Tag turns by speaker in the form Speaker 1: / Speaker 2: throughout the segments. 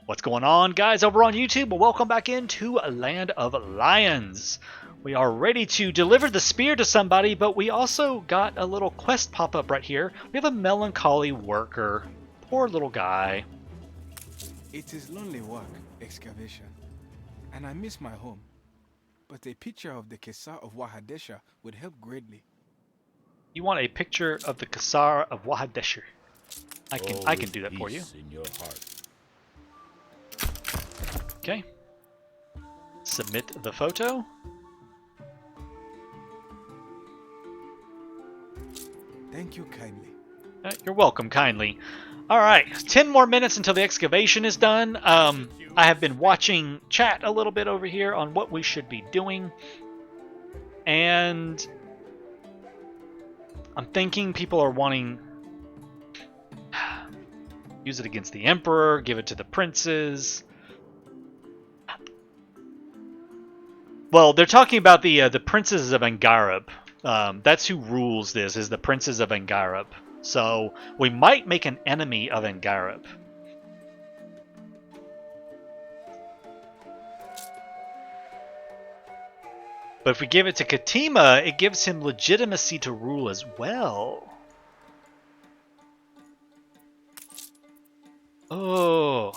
Speaker 1: What's going on, guys, over on YouTube? Well, welcome back into a Land of Lions. We are ready to deliver the spear to somebody, but we also got a little quest pop up right here. We have a melancholy worker. Poor little guy.
Speaker 2: It is lonely work, excavation, and I miss my home. But a picture of the Kesar of Wahadesha would help greatly.
Speaker 1: You want a picture of the Kesar of Wahadesha? I can do that for you.
Speaker 3: In your heart.
Speaker 1: Okay. Submit the photo.
Speaker 2: Thank you kindly.
Speaker 1: You're welcome, kindly. Alright, 10 more minutes until the excavation is done. I have been watching chat a little bit over here on what we should be doing. And I'm thinking people are wanting... use it against the Emperor, give it to the princes. Well, they're talking about the princes of Angarab. That's who rules this, is the princes of Angarab. So we might make an enemy of Angarab. But if we give it to Katima, it gives him legitimacy to rule as well. Oh.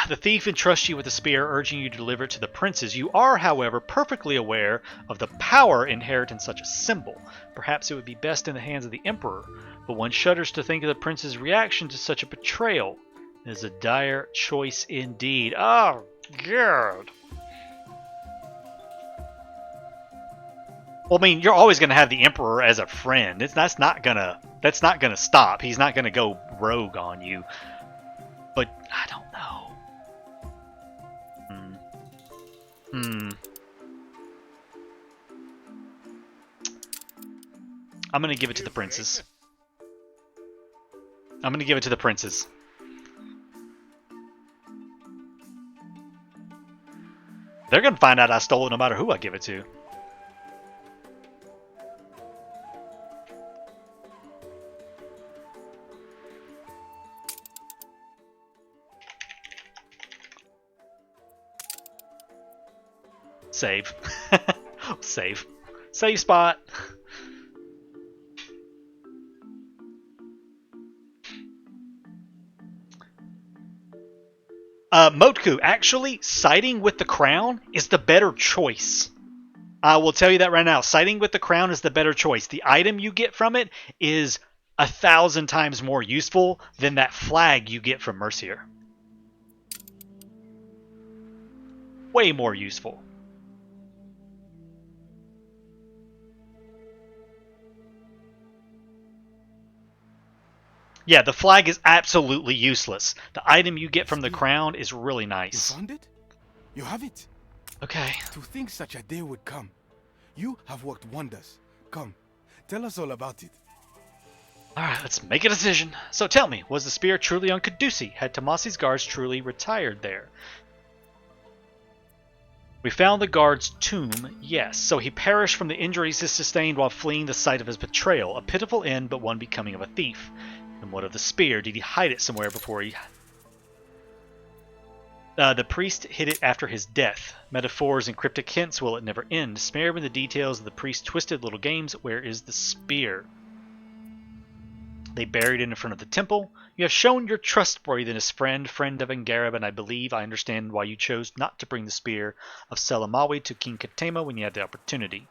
Speaker 1: The thief entrusts you with a spear, urging you to deliver it to the princes. You are, however, perfectly aware of the power inherent in such a symbol. Perhaps it would be best in the hands of the Emperor, but one shudders to think of the prince's reaction to such a betrayal. It is a dire choice indeed. Oh, God. Well, I mean, you're always going to have the Emperor as a friend. That's not gonna stop. He's not gonna go rogue on you. But I don't know. I'm gonna give it to the princes. I'm gonna give it to the princes. They're gonna find out I stole it no matter who I give it to. Save. Save. Save spot. Motku, actually, siding with the crown is the better choice. I will tell you that right now. Siding with the crown is the better choice. The item you get from it is 1,000 times more useful than that flag you get from Mercier. Way more useful. Yeah, the flag is absolutely useless. The item you get from the crown is really nice.
Speaker 2: You found it? You have it?
Speaker 1: Okay.
Speaker 2: To think such a day would come. You have worked wonders. Come, tell us all about it.
Speaker 1: Alright, let's make a decision. So tell me, was the spear truly on Caducee? Had Tomasi's guards truly retired there? We found the guard's tomb, yes. So he perished from the injuries he sustained while fleeing the site of his betrayal. A pitiful end, but one becoming of a thief. And what of the spear? Did he hide it somewhere before he... the priest hid it after his death. Metaphors and cryptic hints, will it never end? Spare me the details of the priest's twisted little games. Where is the spear? They buried it in front of the temple. You have shown your trustworthiness, friend of Angarab, and I believe I understand why you chose not to bring the spear of Selamawi to King Katema when you had the opportunity.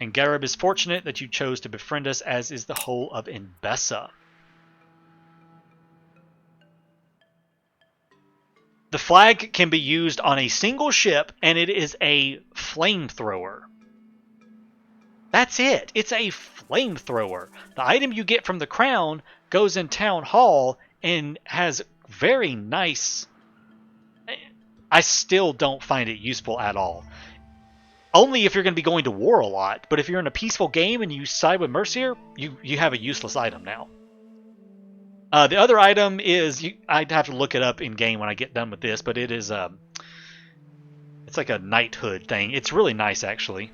Speaker 1: Angarab is fortunate that you chose to befriend us, as is the whole of Inbessa. The flag can be used on a single ship, and it is a flamethrower. That's it. It's a flamethrower. The item you get from the crown goes in Town Hall and has very nice... I still don't find it useful at all. Only if you're going to be going to war a lot, but if you're in a peaceful game and you side with Mercier, you have a useless item now. The other item is, I'd have to look it up in game when I get done with this, but it is it's like a knighthood thing. It's really nice, actually.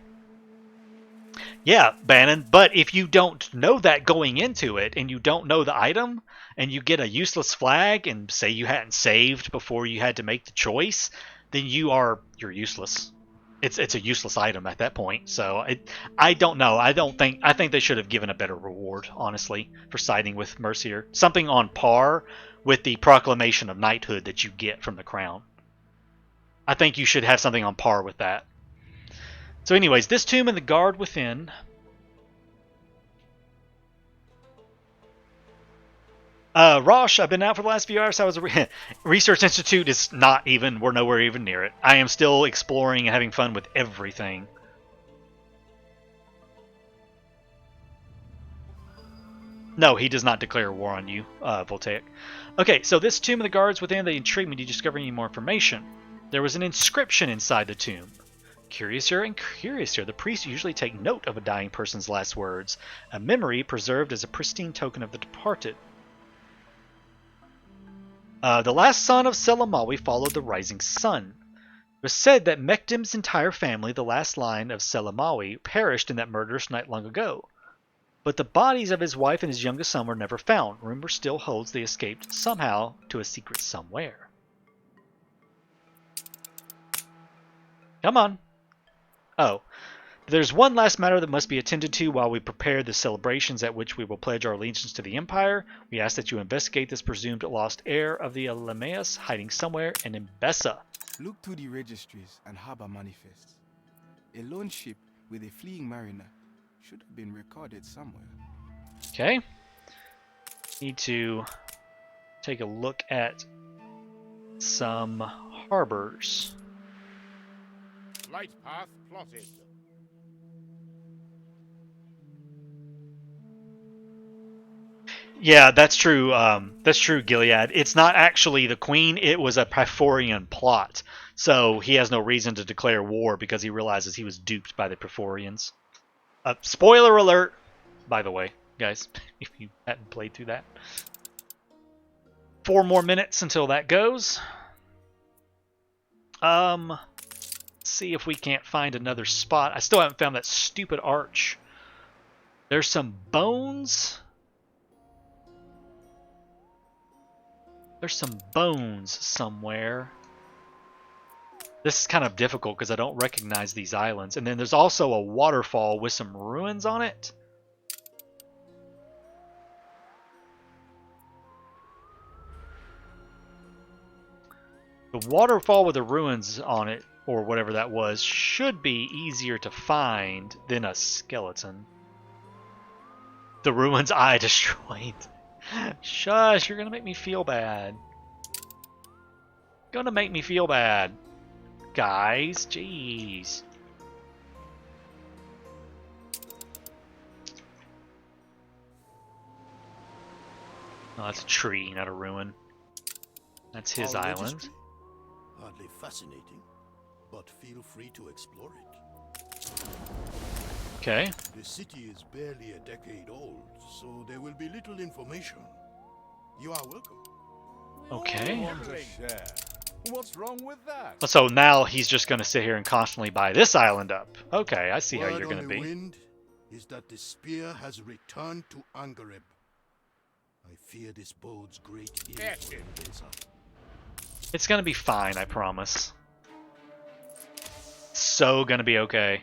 Speaker 1: Yeah, Bannon, but if you don't know that going into it, and you don't know the item, and you get a useless flag, and say you hadn't saved before you had to make the choice, then you're useless. It's a useless item at that point. So I don't know. I think they should have given a better reward, honestly, for siding with Mercier. Something on par with the proclamation of knighthood that you get from the crown. I think you should have something on par with that. So anyways, this tomb and the guard within. Rosh, I've been out for the last few hours. I was Research Institute is not even, we're nowhere even near it. I am still exploring and having fun with everything. No, he does not declare war on you, Voltaic. Okay, so this tomb and the guards within, they intrigue me. Do you discover any more information? There was an inscription inside the tomb. Curiouser and curiouser, the priests usually take note of a dying person's last words, a memory preserved as a pristine token of the departed. The last son of Selamawi followed the rising sun. It was said that Mekdim's entire family, the last line of Selamawi, perished in that murderous night long ago. But the bodies of his wife and his youngest son were never found. Rumor still holds they escaped somehow to a secret somewhere. Come on. Oh. There's one last matter that must be attended to while we prepare the celebrations at which we will pledge our allegiance to the Empire. We ask that you investigate this presumed lost heir of the Elemaeus hiding somewhere in Mbessa.
Speaker 2: Look through the registries and harbor manifests. A lone ship with a fleeing mariner should have been recorded somewhere.
Speaker 1: Okay. Need to take a look at some harbors.
Speaker 3: Light path plotted.
Speaker 1: Yeah, that's true. That's true, Gilead. It's not actually the queen. It was a Praetorian plot. So he has no reason to declare war because he realizes he was duped by the Praetorians. Spoiler alert, by the way, guys, if you hadn't played through that. 4 more minutes until that goes. Let's see if we can't find another spot. I still haven't found that stupid arch. There's some bones. There's some bones somewhere. This is kind of difficult because I don't recognize these islands. And then there's also a waterfall with some ruins on it. The waterfall with the ruins on it, or whatever that was, should be easier to find than a skeleton. The ruins I destroyed. Shush, you're gonna make me feel bad. Gonna make me feel bad. Guys, jeez. Oh, that's a tree, not a ruin. That's his
Speaker 4: Our
Speaker 1: island.
Speaker 4: registry? Hardly fascinating, but feel free to explore it.
Speaker 1: Okay.
Speaker 4: The city is barely a decade old, so there will be little information. You are welcome.
Speaker 1: Okay.
Speaker 3: What's wrong with that?
Speaker 1: So now he's just going to sit here and constantly buy this island up. Okay, I see how
Speaker 4: Word
Speaker 1: you're going to
Speaker 4: on the
Speaker 1: be.
Speaker 4: wind is that the spear has returned to Angareb. I fear this bodes great ill for Mbeza.
Speaker 1: It's going to be fine, I promise. So going to be okay.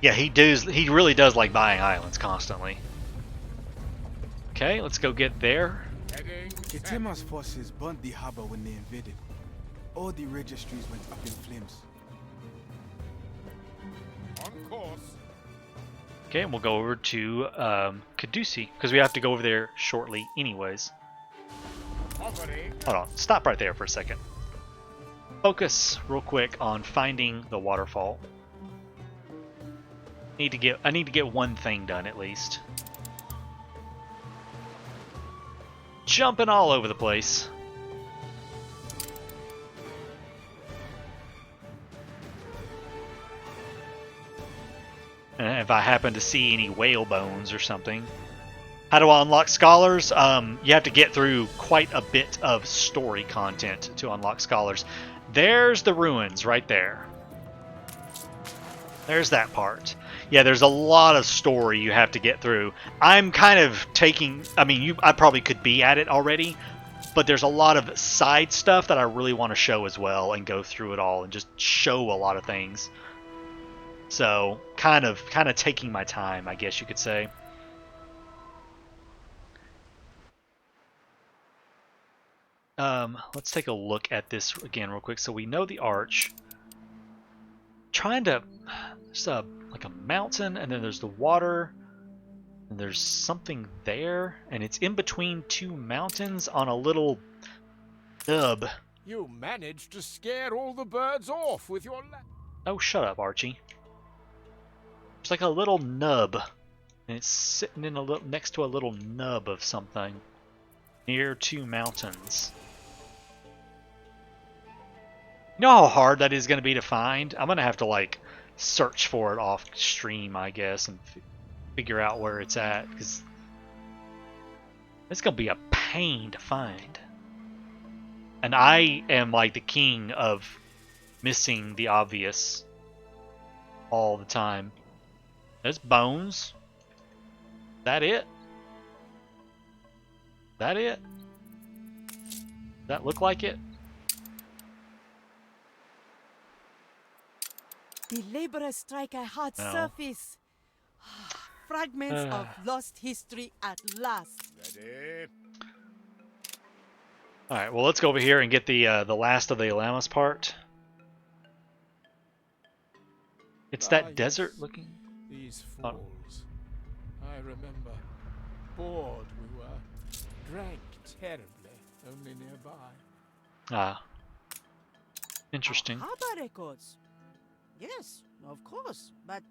Speaker 1: Yeah, he really does like buying islands constantly. Okay, let's go get there.
Speaker 2: Ketema's forces burnt the harbor when they invaded. All the registries went up in flames.
Speaker 3: On course.
Speaker 1: Okay, and we'll go over to Caducey, because we have to go over there shortly anyways.
Speaker 3: Offering.
Speaker 1: Hold on, stop right there for a second. Focus real quick on finding the waterfall. I need to get one thing done at least. Jumping all over the place. And if I happen to see any whale bones or something. How do I unlock scholars? You have to get through quite a bit of story content to unlock scholars. There's the ruins right there. There's that part. Yeah, there's a lot of story you have to get through. I'm kind of taking... I mean, I probably could be at it already, but there's a lot of side stuff that I really want to show as well and go through it all and just show a lot of things. So, kind of taking my time, I guess you could say. Let's take a look at this again real quick. So we know the arch. There's like a mountain, and then there's the water, and there's something there, and it's in between two mountains on a little nub.
Speaker 3: You managed to scare all the birds off with your...
Speaker 1: Oh, shut up, Archie. It's like a little nub, and it's sitting in next to a little nub of something near two mountains. You know how hard that is going to be to find? I'm going to have to, like, search for it off stream, I guess, and figure out where it's at, because it's going to be a pain to find. And I am, like, the king of missing the obvious all the time. There's bones. That it? That it? That look like it?
Speaker 5: The laborers strike a hard
Speaker 1: No.
Speaker 5: surface. Fragments of lost history at last.
Speaker 3: Ready?
Speaker 1: All right. Well, let's go over here and get the last of the Alamus part. It's that desert looking.
Speaker 2: These
Speaker 1: Oh.
Speaker 2: falls. I remember. Bored we were. Drank terribly, only nearby.
Speaker 1: Ah. Interesting.
Speaker 5: Harbor records. Yes, of course, but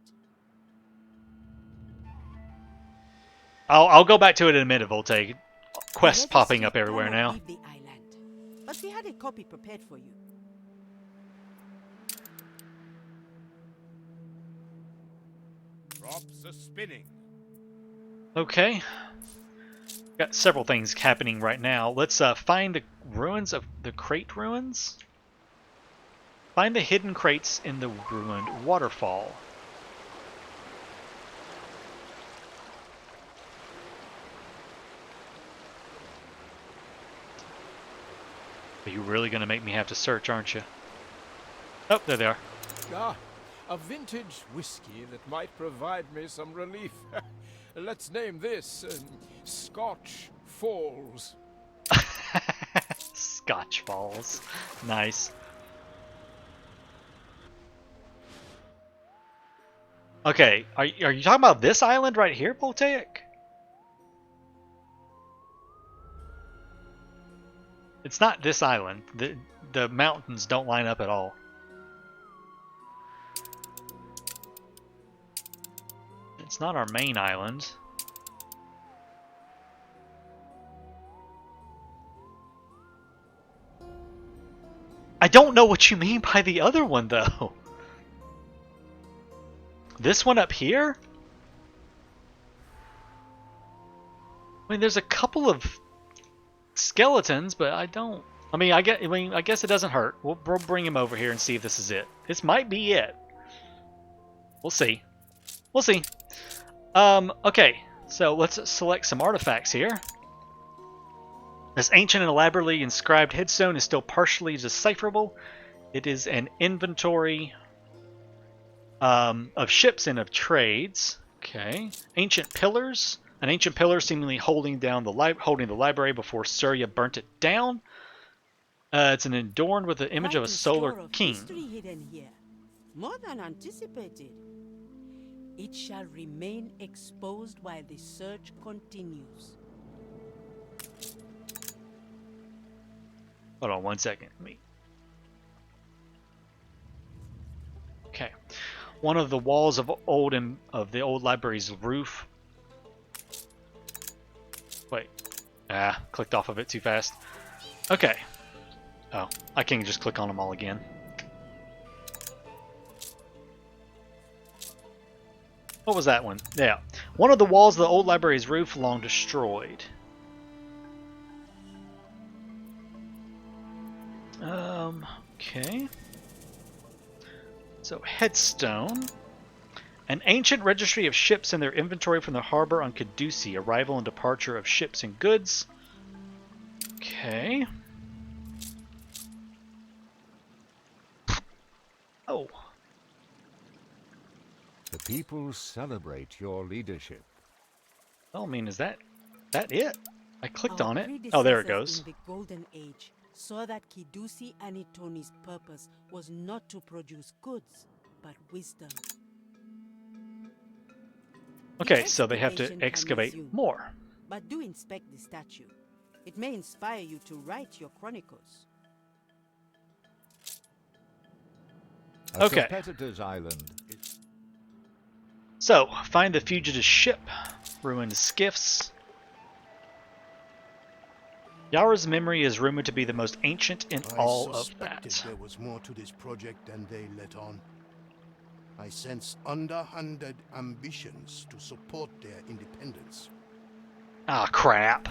Speaker 1: I'll go back to it in a minute, Volte. Quests
Speaker 5: the
Speaker 1: popping up
Speaker 5: registry
Speaker 1: everywhere
Speaker 5: cannot
Speaker 1: now.
Speaker 5: leave the island. But we had a copy prepared for you.
Speaker 3: Props are spinning.
Speaker 1: Okay. Got several things happening right now. Let's find the ruins of the crate ruins. Find the hidden crates in the ruined waterfall. Are you really going to make me have to search, aren't you? Oh, there they are.
Speaker 2: Ah, a vintage whiskey that might provide me some relief. Let's name this Scotch Falls.
Speaker 1: Scotch Falls. Nice. Okay, are you talking about this island right here, Voltaic? It's not this island. The mountains don't line up at all. It's not our main island. I don't know what you mean by the other one, though. This one up here? I mean, there's a couple of skeletons, but I don't... I guess it doesn't hurt. We'll bring him over here and see if this is it. This might be it. We'll see. We'll see. Okay, so let's select some artifacts here. This ancient and elaborately inscribed headstone is still partially decipherable. It is an inventory of ships and of trades. Okay. Ancient pillars. An ancient pillar seemingly holding the library before Surya burnt it down. It's an adorned with the image of a solar king.
Speaker 5: History hidden here. More than anticipated. It shall remain exposed while the search continues.
Speaker 1: Hold on one second. Okay. One of the walls of the old library's roof. Wait. Clicked off of it too fast. Okay. Oh, I can just click on them all again. What was that one? Yeah. One of the walls of the old library's roof long destroyed. Okay. So, headstone. An ancient registry of ships and their inventory from the harbor on Caducee. Arrival and departure of ships and goods. Okay. Oh.
Speaker 3: The people celebrate your leadership.
Speaker 1: Well, I mean, is that it? I clicked
Speaker 5: Our
Speaker 1: on it. Oh, there it
Speaker 5: predecessors
Speaker 1: goes.
Speaker 5: in the Golden Age saw that Kidusi Anitoni's purpose was not to produce goods, but wisdom.
Speaker 1: Okay, so they have to
Speaker 5: excavation can
Speaker 1: excavate
Speaker 5: resume.
Speaker 1: more.
Speaker 5: But do inspect the statue. It may inspire you to write your chronicles.
Speaker 3: A
Speaker 1: Okay.
Speaker 3: competitor's island.
Speaker 1: So, find the fugitive ship, ruined skiffs. Yara's memory is rumored to be the most ancient in all
Speaker 4: I
Speaker 1: of
Speaker 4: suspected
Speaker 1: that.
Speaker 4: there was more to this project than they let on. I sense underhanded ambitions to support their independence.
Speaker 1: Ah, crap.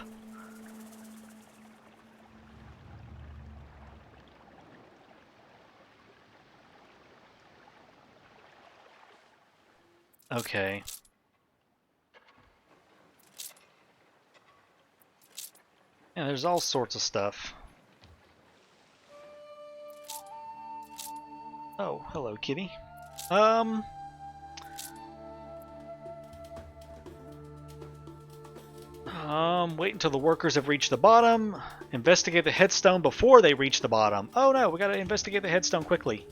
Speaker 1: Okay. Yeah, there's all sorts of stuff. Oh, hello, kitty. Wait until the workers have reached the bottom. Investigate the headstone before they reach the bottom. Oh no, we gotta investigate the headstone quickly.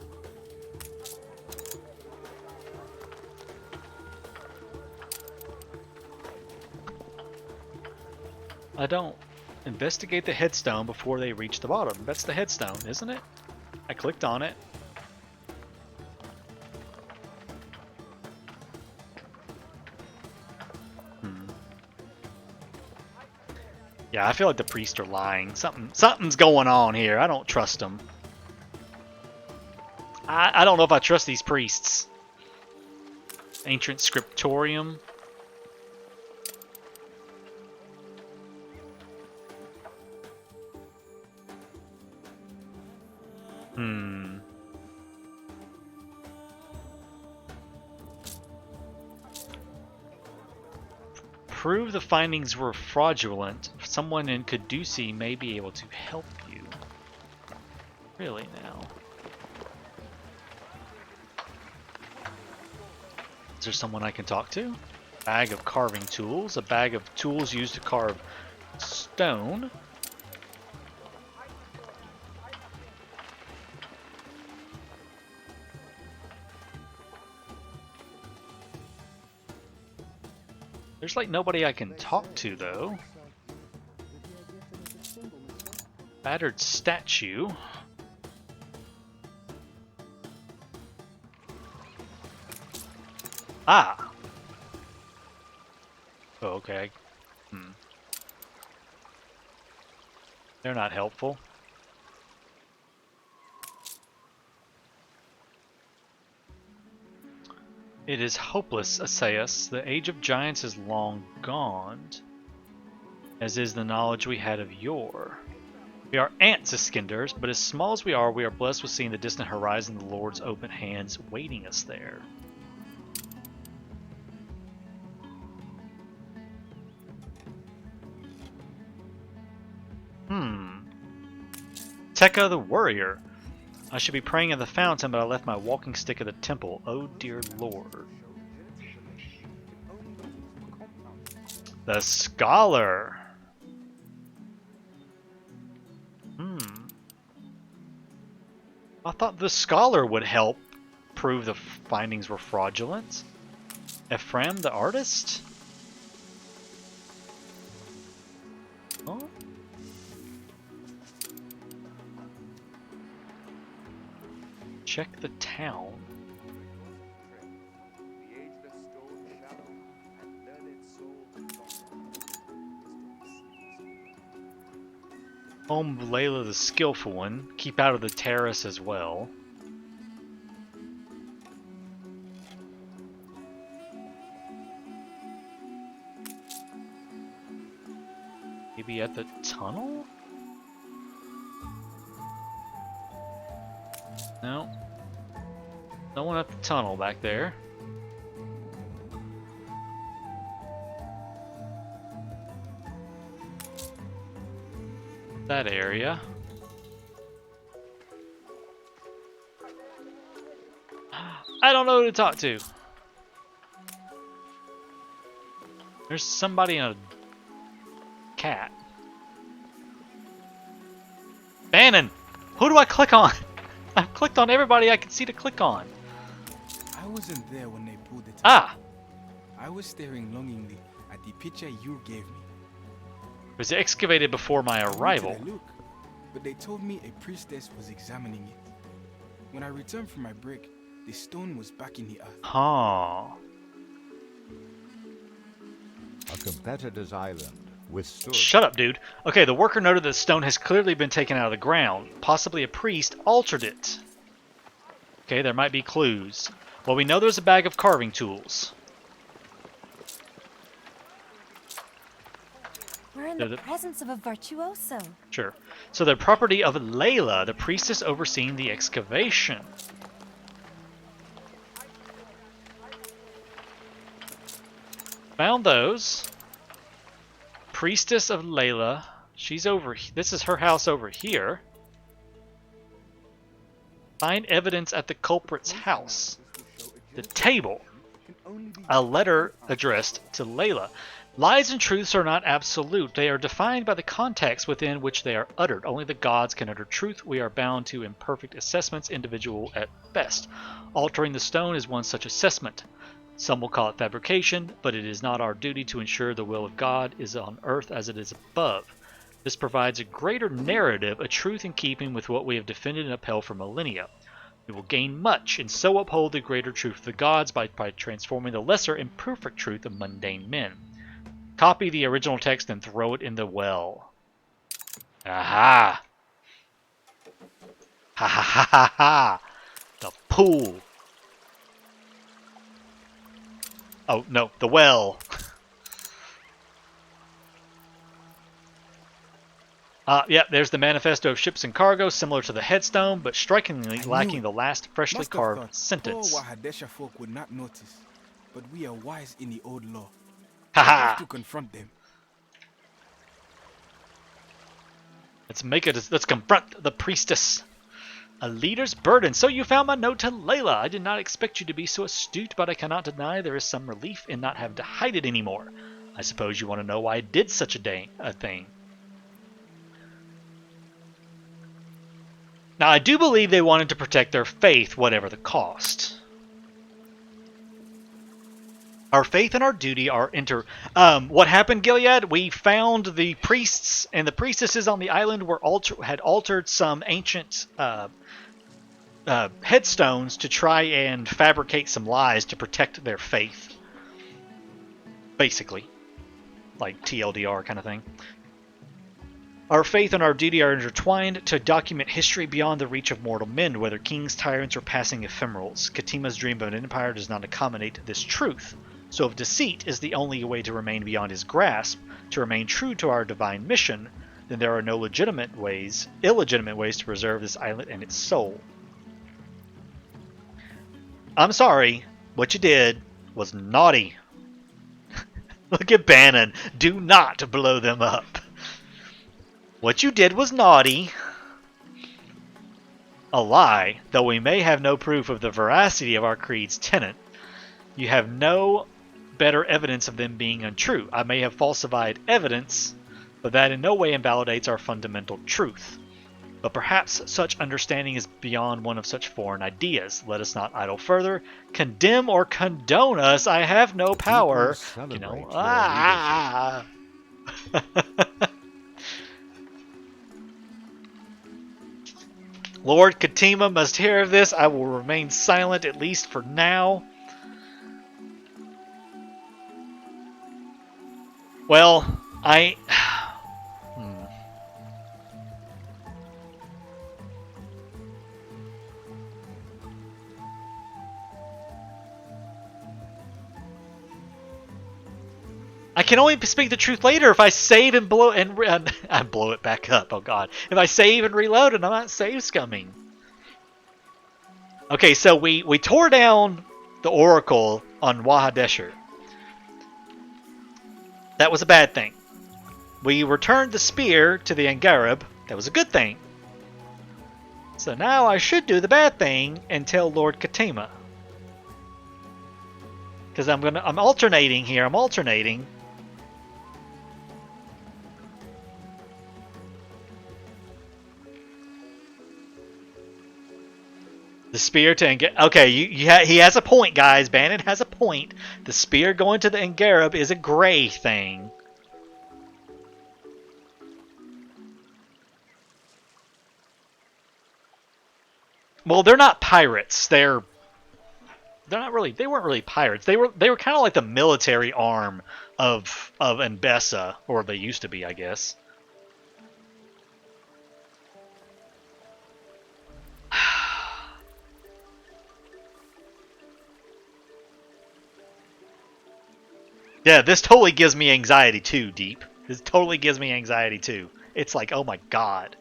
Speaker 1: I don't. Investigate the headstone before they reach the bottom. That's the headstone, isn't it? I clicked on it. Yeah, I feel like the priests are lying. Something's going on here. I don't trust them. I don't know if I trust these priests. Ancient scriptorium. Prove the findings were fraudulent. Someone in Caducee may be able to help you. Really now. Is there someone I can talk to? Bag of carving tools. A bag of tools used to carve stone. There's like nobody I can talk to though. Battered statue. Ah! Oh, okay. They're not helpful. It is hopeless, Assayas. The age of giants is long gone, as is the knowledge we had of yore. We are ants, Iskanders, but as small as we are blessed with seeing the distant horizon, the Lord's open hands waiting us there. Tekka the warrior. I should be praying at the fountain, but I left my walking stick at the temple. Oh dear Lord. The scholar. I thought the scholar would help prove the findings were fraudulent. Ephraim the artist? Oh. Check the town. Home of Layla the skillful one. Keep out of the terrace as well. Maybe at the tunnel? No. No one at the tunnel back there. That area. I don't know who to talk to. There's somebody in a cat. Bannon! Who do I click on? I've clicked on everybody I can see to click on.
Speaker 2: I wasn't there when they pulled it.
Speaker 1: Ah!
Speaker 2: I was staring longingly at the picture you gave me.
Speaker 1: It was excavated before my
Speaker 2: I wanted
Speaker 1: arrival.
Speaker 2: to look, but they told me a priestess was examining it. When I returned from my break, the stone was back in the earth.
Speaker 1: Huh.
Speaker 6: A competitor's island withstood.
Speaker 1: Shut up, dude. Okay, the worker noted that the stone has clearly been taken out of the ground. Possibly a priest altered it. Okay, there might be clues. Well, we know there's a bag of carving tools.
Speaker 7: We're in the presence of a virtuoso.
Speaker 1: Sure. So the property of Layla, the priestess overseeing the excavation. Found those. Priestess of Layla. She's over. This is her house over here. Find evidence at the culprit's house. The table. A letter addressed to Layla. Lies and truths are not absolute. They are defined by the context within which they are uttered. Only the gods can utter truth. We are bound to imperfect assessments, individual at best. Altering the stone is one such assessment. Some will call it fabrication, but it is not our duty to ensure the will of God is on earth as it is above. This provides a greater narrative, a truth in keeping with what we have defended and upheld for millennia. We will gain much, and so uphold the greater truth of the gods by transforming the lesser imperfect truth of mundane men. Copy the original text and throw it in the well. Aha! Ha ha ha ha ha! The pool! Oh, no, the well. Yeah, there's the manifesto of ships and cargo, similar to the headstone, but strikingly lacking the last freshly
Speaker 2: Must have
Speaker 4: Oh,
Speaker 1: carved
Speaker 2: thought
Speaker 1: sentence.
Speaker 2: Poor Wahadesha folk would not notice, but we are wise in the old law.
Speaker 1: Ha
Speaker 2: I have
Speaker 1: ha!
Speaker 2: to confront them.
Speaker 1: Let's confront the priestess. A leader's burden. So you found my note to Layla. I did not expect you to be so astute, but I cannot deny there is some relief in not having to hide it anymore. I suppose you want to know why I did such a thing. Now, I do believe they wanted to protect their faith, whatever the cost. Our faith and our duty are what happened, Gilead? We found the priests and the priestesses on the island had altered some ancient headstones to try and fabricate some lies to protect their faith. Basically. Like TLDR kind of thing. Our faith and our duty are intertwined to document history beyond the reach of mortal men, whether kings, tyrants, or passing ephemerals. Katima's dream of an empire does not accommodate this truth. So if deceit is the only way to remain beyond his grasp, to remain true to our divine mission, then there are no illegitimate ways to preserve this island and its soul. I'm sorry, what you did was naughty. Look at Bannon. Do not blow them up. What you did was naughty. A lie, though we may have no proof of the veracity of our creed's tenet. You have no better evidence of them being untrue. I may have falsified evidence, but that in no way invalidates our fundamental truth. But perhaps such understanding is beyond one of such foreign ideas. Let us not idle further. Condemn or condone us. I have no power. You know. Lord Katima must hear of this. I will remain silent, at least for now. Well, I can only speak the truth later if I save and blow I blow it back up. Oh god! If I save and reload, and I'm not save scumming. Okay, so we tore down the Oracle on Wahadesher. That was a bad thing. We returned the spear to the Angareb. That was a good thing. So now I should do the bad thing and tell Lord Katema. Because I'm alternating here. I'm alternating. The spear to Angareb. Okay, he has a point, guys. Bannon has a point. The spear going to the Angareb is a gray thing. Well, they're not pirates. They're not really. They weren't really pirates. They were kind of like the military arm of Mbessa, or they used to be, I guess. Yeah, this totally gives me anxiety too, Deep. This totally gives me anxiety too. It's like, oh my god.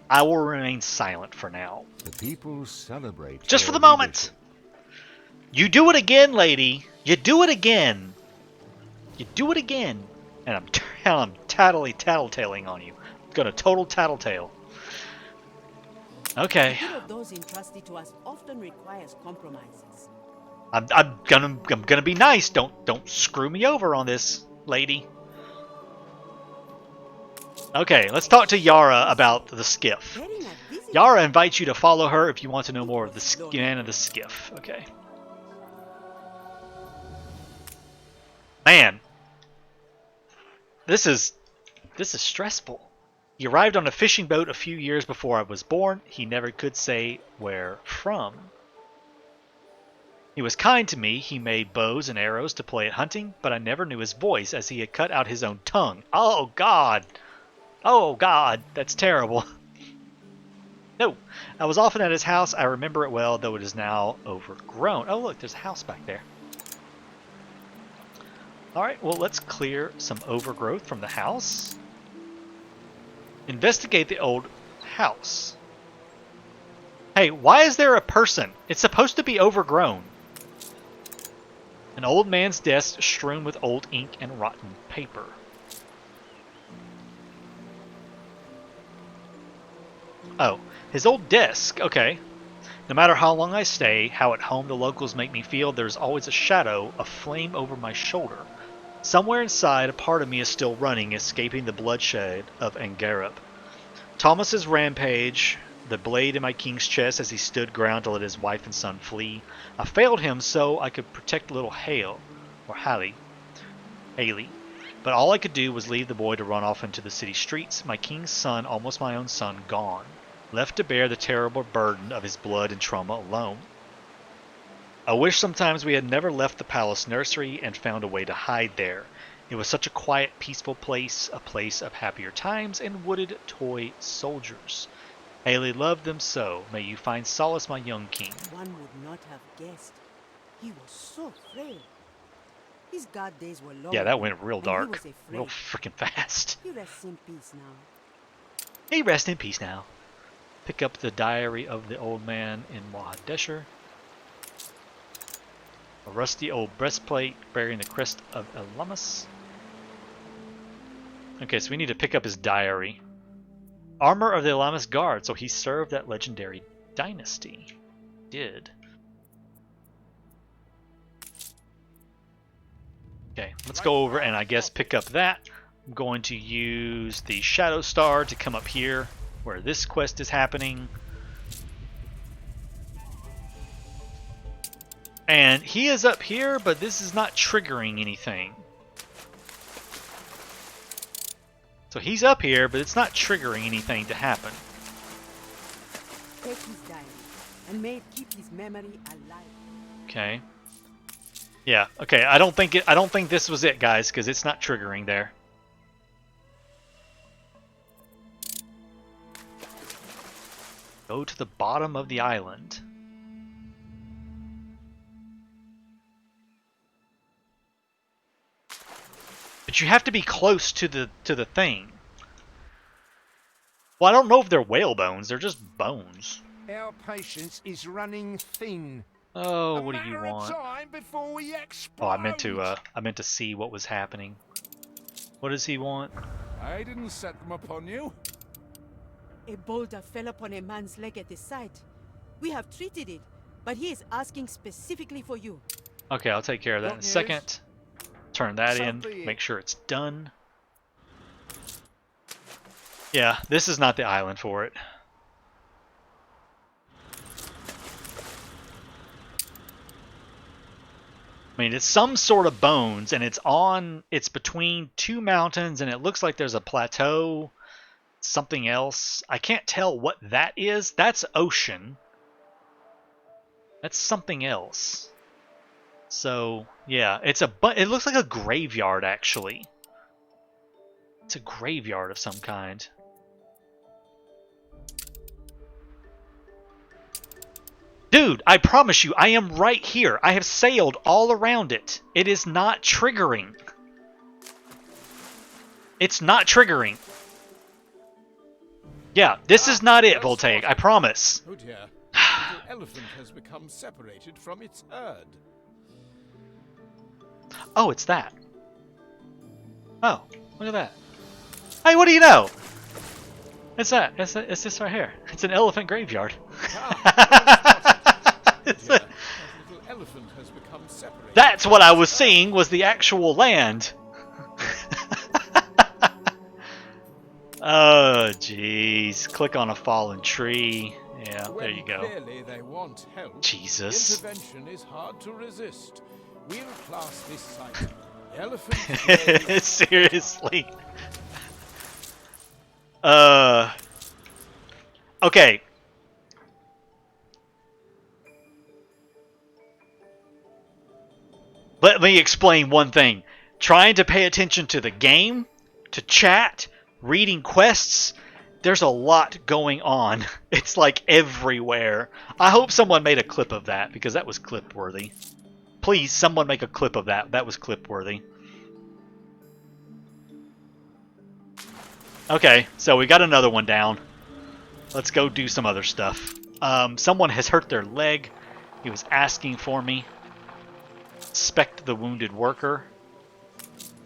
Speaker 1: I will remain silent for now.
Speaker 6: The people celebrate.
Speaker 1: Just for
Speaker 6: your
Speaker 1: the moment.
Speaker 6: leadership.
Speaker 1: You do it again, lady. You do it again. You do it again. And I'm tattletaling on you. I'm gonna total tattletale. Okay.
Speaker 5: The will of those entrusted to us often requires compromises.
Speaker 1: I'm gonna be nice. Don't screw me over on this, lady. Okay, let's talk to Yara about the skiff. Yara invites you to follow her if you want to know more of the skin of the skiff. Okay. Man, this is stressful. He arrived on a fishing boat a few years before I was born. He never could say where from. He was kind to me. He made bows and arrows to play at hunting, but I never knew his voice as he had cut out his own tongue. Oh, God. Oh, God. That's terrible. No. I was often at his house. I remember it well, though it is now overgrown. Oh, look. There's a house back there. Alright, well, let's clear some overgrowth from the house. Investigate the old house. Hey, why is there a person? It's supposed to be overgrown. An old man's desk strewn with old ink and rotten paper. Oh, his old desk. Okay. No matter how long I stay, how at home the locals make me feel, there's always a shadow, a flame over my shoulder. Somewhere inside, a part of me is still running, escaping the bloodshed of Angareb. Thomas's rampage, the blade in my king's chest as he stood ground to let his wife and son flee. I failed him so I could protect little Hale, or Haley. But all I could do was leave the boy to run off into the city streets, my king's son, almost my own son, gone, left to bear the terrible burden of his blood and trauma alone. I wish sometimes we had never left the palace nursery and found a way to hide there. It was such a quiet, peaceful place, a place of happier times and wooded toy soldiers. Haley loved them so. May you find solace, my young king.
Speaker 5: One would not have guessed. He was so frail. His guard days were long.
Speaker 1: Yeah, that went real
Speaker 5: and
Speaker 1: dark.
Speaker 5: he was
Speaker 1: Real
Speaker 5: afraid.
Speaker 1: freaking fast.
Speaker 5: He rests in peace now.
Speaker 1: Hey, rest in peace now. Pick up the diary of the old man in Wahadesher. A rusty old breastplate bearing the crest of Elamus. Okay, so we need to pick up his diary. Armor of the Elamus Guard, so he served that legendary dynasty. Did. Okay, let's go over and I guess pick up that. I'm going to use the Shadow Star to come up here where this quest is happening. And he is up here, but this is not triggering anything. So he's up here, but it's not triggering anything to happen.
Speaker 5: Take his diary, and may it keep his memory alive.
Speaker 1: Okay. Yeah. Okay. I don't think this was it, guys, because it's not triggering there. Go to the bottom of the island. But you have to be close to the thing. Well, I don't know if they're whale bones. They're just bones.
Speaker 6: Our patience is running thin.
Speaker 1: Oh,
Speaker 3: A
Speaker 1: what do you
Speaker 3: matter of
Speaker 1: want?
Speaker 3: time before we explode.
Speaker 1: Oh, I meant to see what was happening. What does he want?
Speaker 3: I didn't set them upon you.
Speaker 5: A boulder fell upon a man's leg at the site. We have treated it, but he is asking specifically for you.
Speaker 1: Okay, I'll take care of that in a second. Turn that in. Make sure it's done. Yeah, this is not the island for it. I mean, it's some sort of bones, and it's between two mountains, and it looks like there's a plateau, something else. I can't tell what that is. That's ocean. That's something else. So, yeah, it looks like a graveyard, actually. It's a graveyard of some kind. Dude, I promise you, I am right here. I have sailed all around it. It is not triggering. It's not triggering. Yeah, this is not it, Voltaic. I promise.
Speaker 3: Oh dear. The elephant has become separated from its herd.
Speaker 1: Oh, it's that. Oh, look at that. Hey, what do you know? It's that. It's this right here. It's an elephant graveyard.
Speaker 3: That little elephant has become separated.
Speaker 1: That's what I was seeing was the actual land. Oh, jeez. Click on a fallen tree. Yeah, there you go.
Speaker 3: Clearly they want help.
Speaker 1: Jesus.
Speaker 3: Intervention is hard to resist. We'll class this site elephant grave.
Speaker 1: Seriously. Okay. Let me explain one thing. Trying to pay attention to the game, to chat, reading quests, there's a lot going on. It's like everywhere. I hope someone made a clip of that, because that was clip-worthy. Please, someone make a clip of that. That was clip-worthy. Okay, so we got another one down. Let's go do some other stuff. Someone has hurt their leg. He was asking for me. Inspect the wounded worker.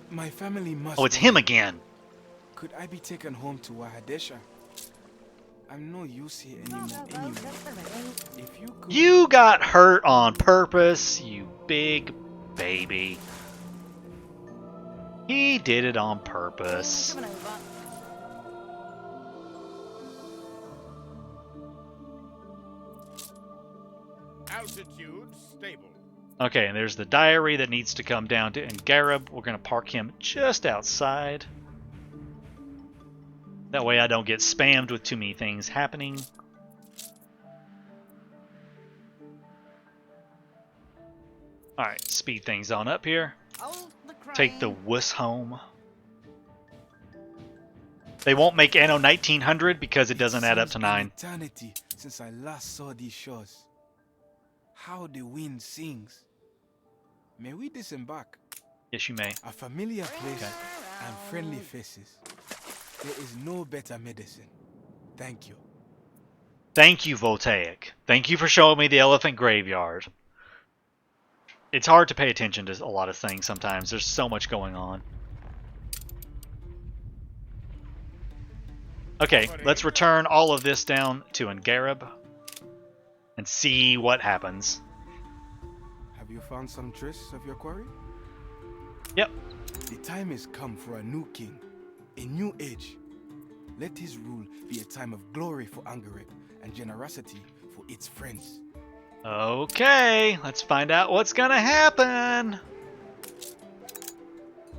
Speaker 2: My family must.
Speaker 1: Oh, it's
Speaker 2: know.
Speaker 1: him again.
Speaker 2: Could I be taken home to Wahadesha? I'm no use here anymore anyway. If you could...
Speaker 1: You got hurt on purpose, you big baby. He did it on purpose.
Speaker 3: Altitude stable.
Speaker 1: Okay, and there's the diary that needs to come down to Garib. We're going to park him just outside. That way I don't get spammed with too many things happening. Alright, speed things on up here. Take the wuss home. They won't make Anno 1900 because it doesn't add up to 9.
Speaker 2: Eternity since I last saw these shores. How the wind sings. May we disembark?
Speaker 1: Yes, you may.
Speaker 2: A familiar place and friendly faces. There is no better medicine. Thank you.
Speaker 1: Thank you, Voltaic. Thank you for showing me the elephant graveyard. It's hard to pay attention to a lot of things sometimes. There's so much going on. Okay, let's return all of this down to Angarib and see what happens.
Speaker 2: Have you found some trace of your quarry?
Speaker 1: Yep.
Speaker 2: The time has come for a new king, a new age. Let his rule be a time of glory for Angarib and generosity for its friends.
Speaker 1: Okay, let's find out what's gonna happen.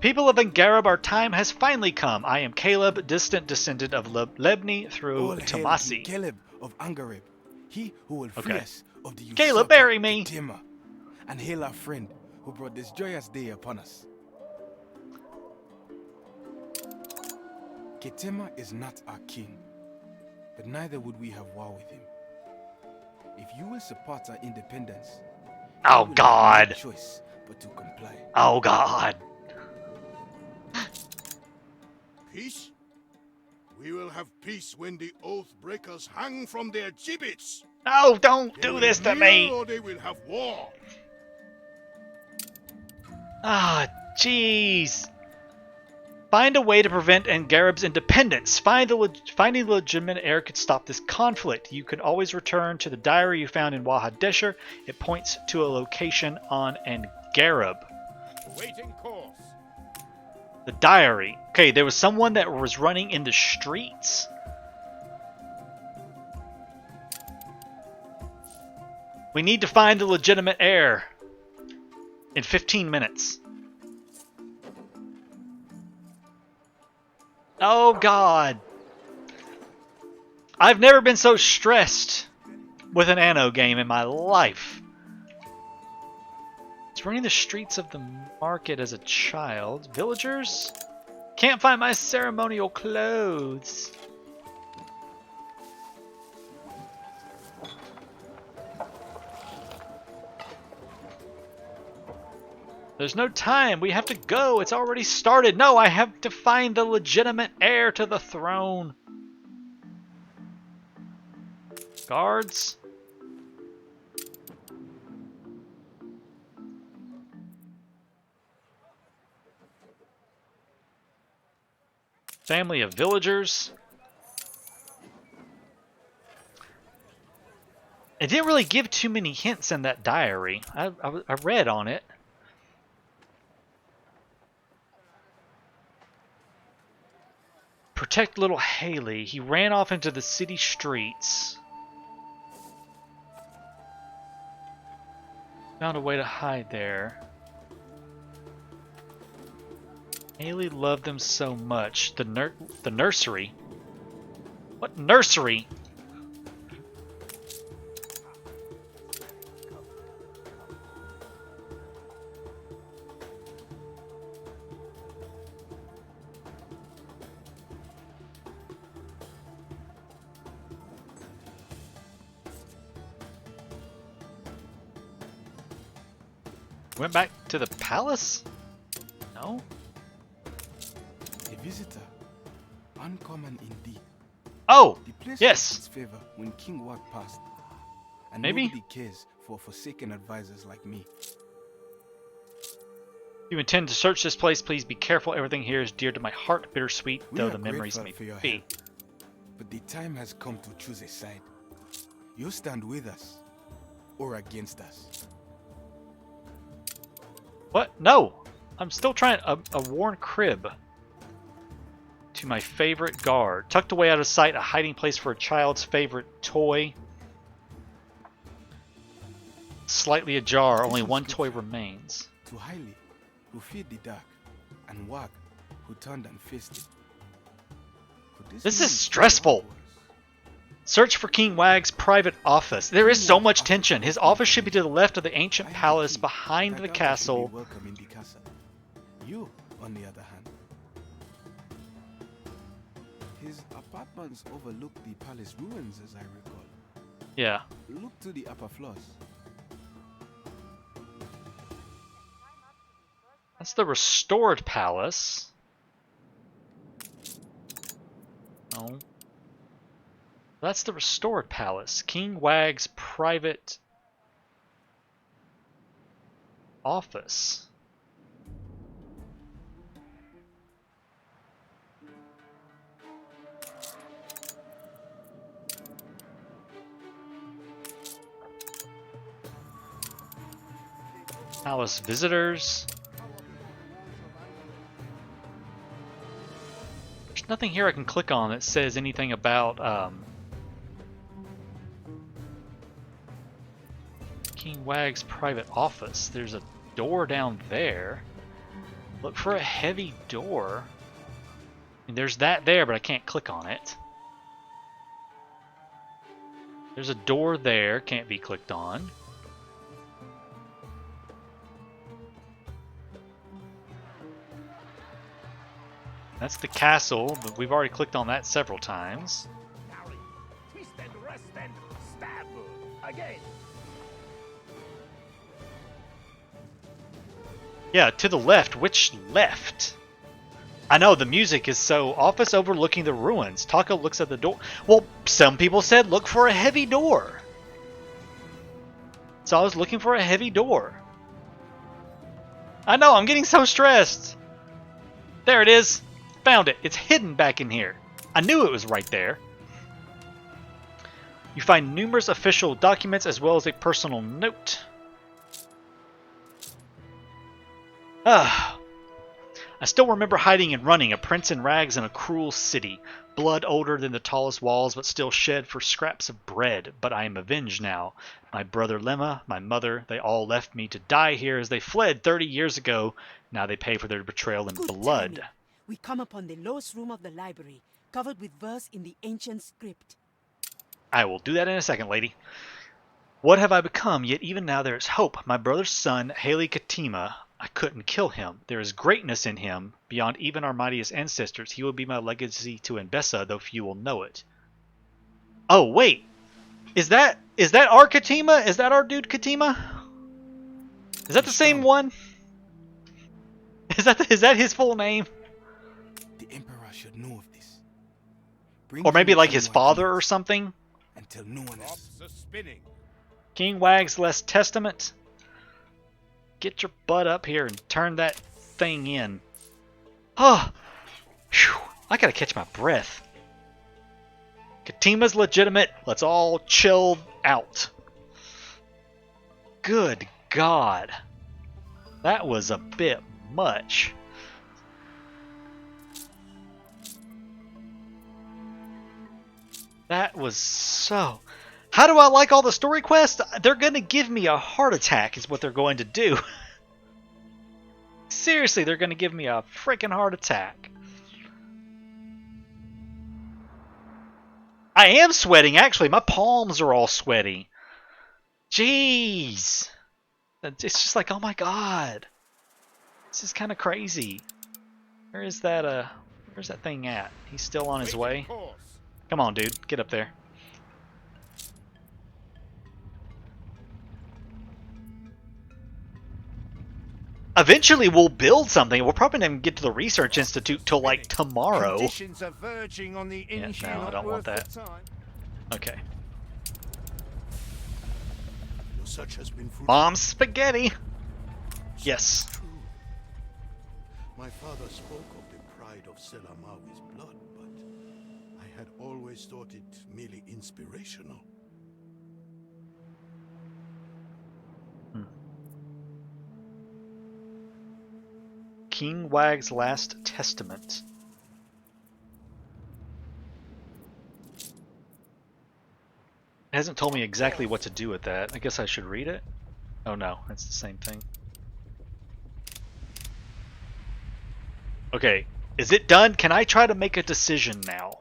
Speaker 1: People of Angarib, our time has finally come. I am Caleb, distant descendant of Lebni through
Speaker 2: All hail
Speaker 1: Tamasi.
Speaker 2: King Caleb of Angarib, he who will free us of the
Speaker 1: Caleb,
Speaker 2: usurper
Speaker 1: bury me.
Speaker 2: Ketima. And hail our friend who brought this joyous day upon us. Ketima is not our king, but neither would we have war with him. If you will support our independence,
Speaker 1: Oh
Speaker 2: you will have
Speaker 1: God.
Speaker 2: no choice but to comply.
Speaker 1: Oh God.
Speaker 4: Peace? We will have peace when the oath breakers hang from their gibbets.
Speaker 1: No, don't
Speaker 4: They
Speaker 1: do
Speaker 4: will
Speaker 1: this to
Speaker 4: kneel
Speaker 1: me.
Speaker 4: or they will have war.
Speaker 1: Ah, jeez. Find a way to prevent Angarab's independence. Finding the legitimate heir could stop this conflict. You can always return to the diary you found in Wahadesher. It points to a location on Angarab.
Speaker 3: Awaiting course.
Speaker 1: The diary. Okay, there was someone that was running in the streets. We need to find the legitimate heir in 15 minutes. Oh God. I've never been so stressed with an Anno game in my life. It's running the streets of the market as a child. Villagers? Can't find my ceremonial clothes. There's no time. We have to go. It's already started. No, I have to find the legitimate heir to the throne. Guards? Family of villagers. It didn't really give too many hints in that diary. I read on it. Protect little Haley. He ran off into the city streets. Found a way to hide there. Haley loved them so much. The nursery? What nursery? Went back to the palace? No?
Speaker 2: A visitor. Uncommon indeed.
Speaker 1: Oh!
Speaker 2: The place
Speaker 1: Yes!
Speaker 2: lost its favor when King Wag passed. And
Speaker 1: Maybe?
Speaker 2: nobody cares for forsaken advisors like me.
Speaker 1: If you intend to search this place, please be careful. Everything here is dear to my heart, bittersweet
Speaker 2: We
Speaker 1: though
Speaker 2: are
Speaker 1: the memories
Speaker 2: grateful
Speaker 1: may
Speaker 2: for your
Speaker 1: be.
Speaker 2: help, but the time has come to choose a side. You stand with us, or against us.
Speaker 1: What? No! I'm still trying a worn crib. To my favorite guard. Tucked away out of sight, a hiding place for a child's favorite toy. Slightly ajar, only one toy remains.
Speaker 2: To Haile, who feared the dark, and Wag, who turned and faced it. Could
Speaker 1: This
Speaker 2: mean
Speaker 1: is stressful.
Speaker 2: worse?
Speaker 1: Search for King Wag's private office. There is so much tension. His office should be to the left of the ancient
Speaker 2: I am
Speaker 1: palace
Speaker 2: king,
Speaker 1: behind
Speaker 2: and
Speaker 1: the
Speaker 2: I doubt I should be
Speaker 1: castle.
Speaker 2: welcome in the castle. You, on the other hand. His apartments overlook the palace ruins, as I recall.
Speaker 1: Yeah.
Speaker 2: Look to the upper floors.
Speaker 1: That's the restored palace. No. That's the restored palace. King Wag's private office. Palace visitors. There's nothing here I can click on that says anything about King Wag's private office. There's a door down there. Look for a heavy door. And there's that there, but I can't click on it. There's a door there, can't be clicked on. That's the castle, but we've already clicked on that several times.
Speaker 3: Parry, twist and rest and stab again.
Speaker 1: Yeah, to the left. Which left? I know, the music is so... Office overlooking the ruins. Taka looks at the door. Well, some people said look for a heavy door. So I was looking for a heavy door. I know, I'm getting so stressed. There it is. Found it. It's hidden back in here. I knew it was right there. You find numerous official documents as well as a personal note. I still remember hiding and running, a prince in rags in a cruel city. Blood older than the tallest walls, but still shed for scraps of bread. But I am avenged now. My brother Lemma, my mother, they all left me to die here as they fled 30 years ago. Now they pay for their betrayal in
Speaker 5: Good
Speaker 1: blood.
Speaker 5: timing. We come upon the lowest room of the library, covered with verse in the ancient script.
Speaker 1: I will do that in a second, lady. What have I become? Yet even now there is hope. My brother's son, Haley Katima, I couldn't kill him. There is greatness in him, beyond even our mightiest ancestors. He will be my legacy to Mbessa, though few will know it. Oh, wait. Is that our Katima? Is that our dude Katima? Is that the same one? Is that his full name?
Speaker 2: The Emperor should know of this.
Speaker 1: Or maybe like his father or something?
Speaker 2: Until no one else.
Speaker 1: King Wag's Last Testament. Get your butt up here and turn that thing in. Oh, whew, I gotta catch my breath. Katima's legitimate. Let's all chill out. Good God. That was a bit much. That was so... How do I like all the story quests? They're going to give me a heart attack is what they're going to do. Seriously, they're going to give me a freaking heart attack. I am sweating, actually. My palms are all sweaty. Jeez. It's just like, oh my God. This is kind of crazy. Where's that thing at? He's still on his way? Come on, dude. Get up there. Eventually, we'll build something. We'll probably not even get to the Research Institute till like tomorrow.
Speaker 6: Conditions are verging on the
Speaker 1: Yeah,
Speaker 6: issue.
Speaker 1: no, I don't want that.
Speaker 6: Time.
Speaker 1: Okay.
Speaker 4: Your search has been fruitful.
Speaker 1: Mom spaghetti. Yes.
Speaker 4: True. My father spoke of the pride of Selamawi's blood, but I had always thought it merely inspirational.
Speaker 1: King Wag's Last Testament. It hasn't told me exactly what to do with that. I guess I should read it? Oh no, it's the same thing. Okay, is it done? Can I try to make a decision now?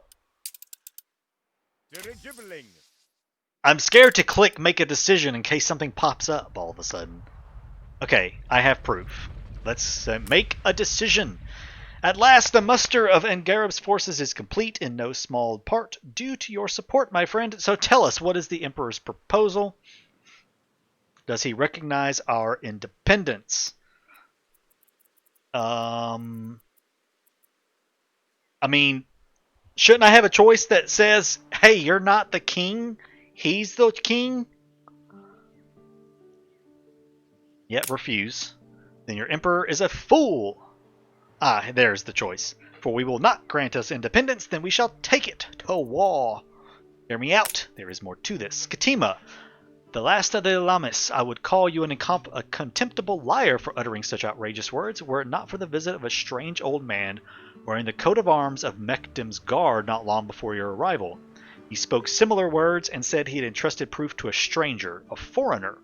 Speaker 1: I'm scared to click make a decision in case something pops up all of a sudden. Okay, I have proof. Let's make a decision. At last, the muster of Angarab's forces is complete in no small part due to your support, my friend. So tell us, what is the Emperor's proposal? Does he recognize our independence? I mean, shouldn't I have a choice that says, hey, you're not the king, he's the king? Yet refuse. Then your emperor is a fool. Ah, there's the choice. For we will not grant us independence, then we shall take it to war. Hear me out. There is more to this. Katima, the last of the Lamis, I would call you a contemptible liar for uttering such outrageous words, were it not for the visit of a strange old man wearing the coat of arms of Mekdem's guard not long before your arrival. He spoke similar words and said he had entrusted proof to a stranger, a foreigner.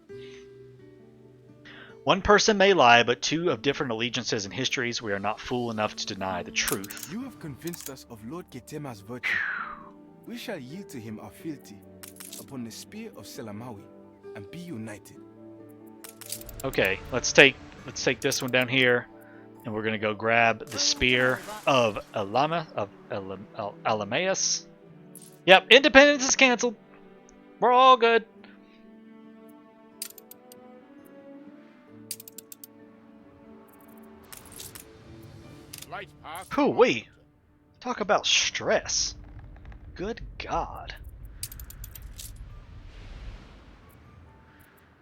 Speaker 1: One person may lie, but two of different allegiances and histories, we are not fool enough to deny the truth.
Speaker 2: You have convinced us of Lord Ketema's virtue. We shall yield to him our fealty upon the spear of Selamawi and be united.
Speaker 1: Okay, let's take this one down here, and we're gonna go grab the spear of Alamaeus. Yep, independence is canceled. We're all good.
Speaker 3: slight path.
Speaker 1: Hoo-wee. Talk about stress. Good God.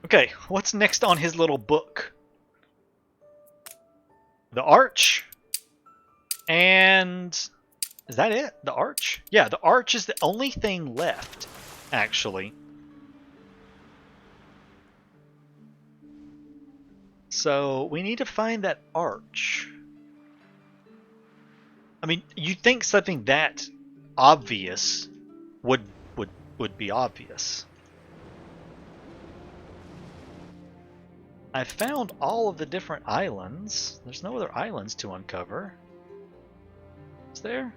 Speaker 1: Okay, what's next on his little book? The arch. And... is that it? The arch? Yeah, the arch is the only thing left, actually. So, we need to find that arch. I mean, you'd think something that obvious would be obvious. I found all of the different islands. There's no other islands to uncover. Is there?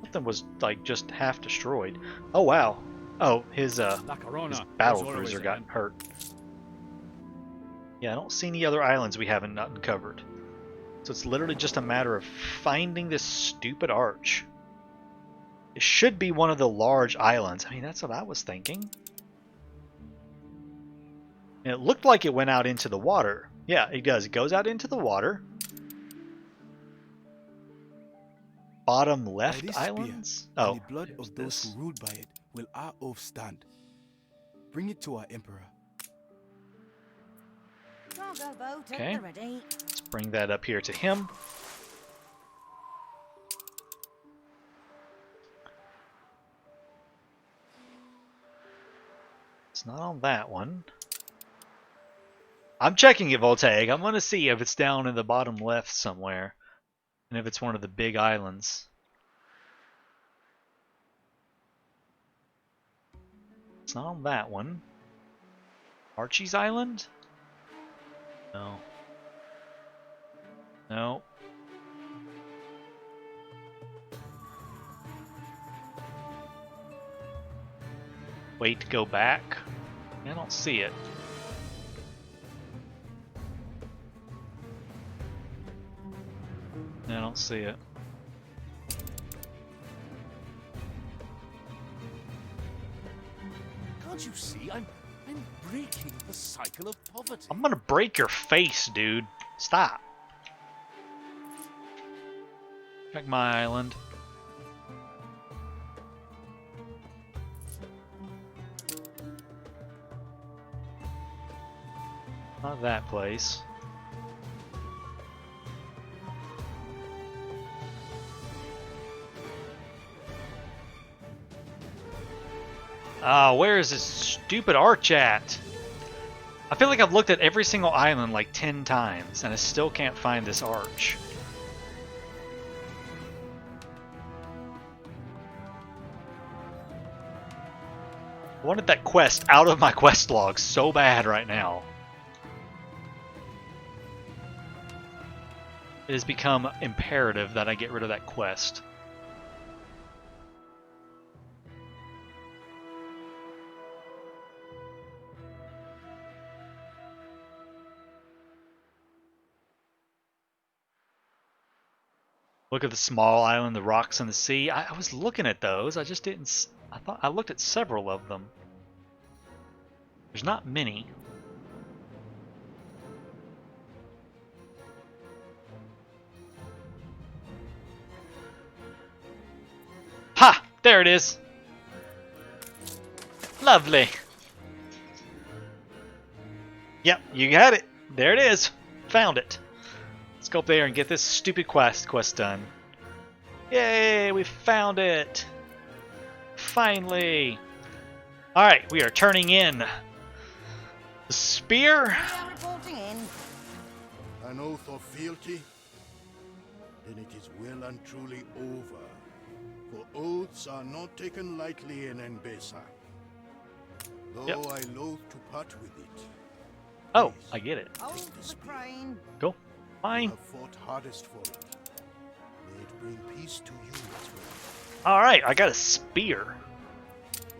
Speaker 1: Something was like just half destroyed. Oh wow. Oh, his battle cruiser got hurt. Yeah, I don't see any other islands we haven't uncovered. So it's literally just a matter of finding this stupid arch. It should be one of the large islands. I mean, that's what I was thinking. And it looked like it went out into the water. Yeah, it does. It goes out into the water. Bottom left islands? Oh.
Speaker 2: And the blood of those who ruled by it will our oath stand. Bring it to our emperor.
Speaker 1: Okay. Let's bring that up here to him. It's not on that one. I'm checking it, Voltaig. I'm going to see if it's down in the bottom left somewhere. And if it's one of the big islands. It's not on that one. Archie's Island? No. No. Wait to go back? I don't see it. I don't see it.
Speaker 3: Can't you see? I'm breaking the cycle of poverty.
Speaker 1: I'm gonna break your face, dude. Stop. Check my island. Not that place. Where is this stupid arch at? I feel like I've looked at every single island like 10 times and I still can't find this arch. I wanted that quest out of my quest log so bad right now. It has become imperative that I get rid of that quest. Look at the small island, the rocks and the sea. I was looking at those. I just didn't. I looked at several of them. There's not many. Ha! There it is. Lovely. Yep, you got it. There it is. Found it. Let's go up there and get this stupid quest done. Yay, we found it. Finally. Alright, we are turning in the spear.
Speaker 4: An oath of fealty? Then it is well and truly over. For oaths are not taken lightly in Mbesa. Though
Speaker 1: Yep.
Speaker 4: I loathe to part with it.
Speaker 1: Oh,
Speaker 4: Please,
Speaker 1: I get it.
Speaker 4: take the spear.
Speaker 1: Go.
Speaker 4: You
Speaker 1: Fine.
Speaker 4: have fought hardest for it. May it bring peace to you as well.
Speaker 1: Alright, I got a spear.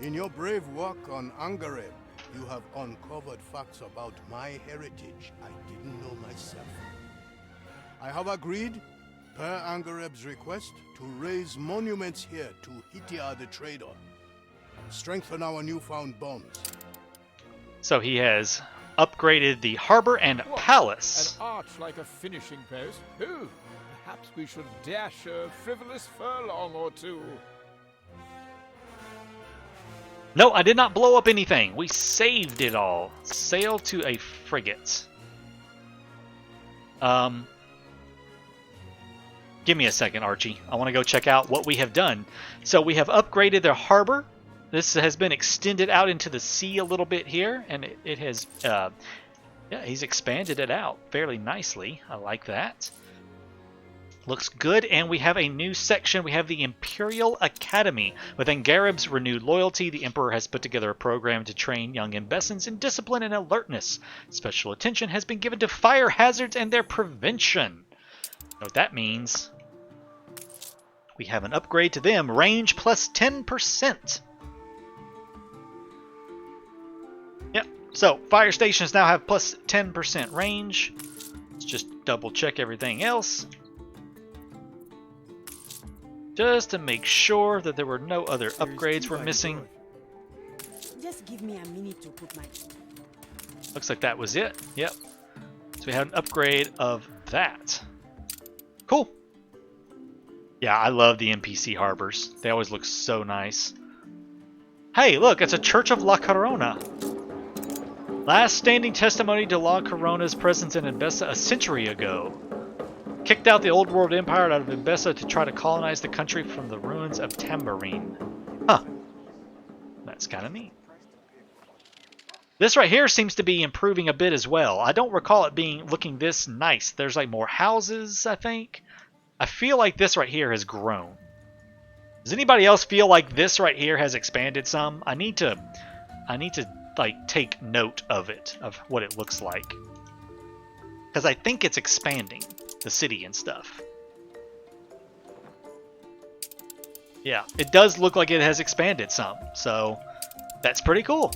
Speaker 4: In your brave work on Angareb, you have uncovered facts about my heritage I didn't know myself. I have agreed, per Angareb's request, to raise monuments here to Hitia the Trader, strengthen our newfound bonds.
Speaker 1: So he has upgraded the harbor and
Speaker 3: What?
Speaker 1: palace.
Speaker 3: An arch like a finishing post? Ooh, perhaps we should dash a frivolous furlong or two.
Speaker 1: No, I did not blow up anything. We saved it all. Sail to a frigate. Give me a second, Archie. I want to go check out what we have done. So we have upgraded their harbor. This has been extended out into the sea a little bit here, and it has, yeah, he's expanded it out fairly nicely. I like that. Looks good, and we have a new section. We have the Imperial Academy. With Angarib's renewed loyalty, the Emperor has put together a program to train young Embessans in discipline and alertness. Special attention has been given to fire hazards and their prevention. You know what that means? We have an upgrade to them. Range plus 10%. Yep. So, fire stations now have plus 10% range. Let's just double check everything else. Just to make sure that there were no other upgrades we're missing.
Speaker 5: Just give me a minute to put my...
Speaker 1: Looks like that was it. Yep. So we had an upgrade of that. Cool. Yeah, I love the NPC harbors. They always look so nice. Hey, look, it's a Church of La Corona. Last standing testimony to La Corona's presence in Embessa a century ago. Kicked out the old world empire out of Embessa to try to colonize the country from the ruins of Tambourine. Huh. That's kind of neat. This right here seems to be improving a bit as well. I don't recall it looking this nice. There's like more houses, I think. I feel like this right here has grown. Does anybody else feel like this right here has expanded some? I need to like take note of it, of what it looks like. Because I think it's expanding the city and stuff. Yeah, it does look like it has expanded some, so that's pretty cool.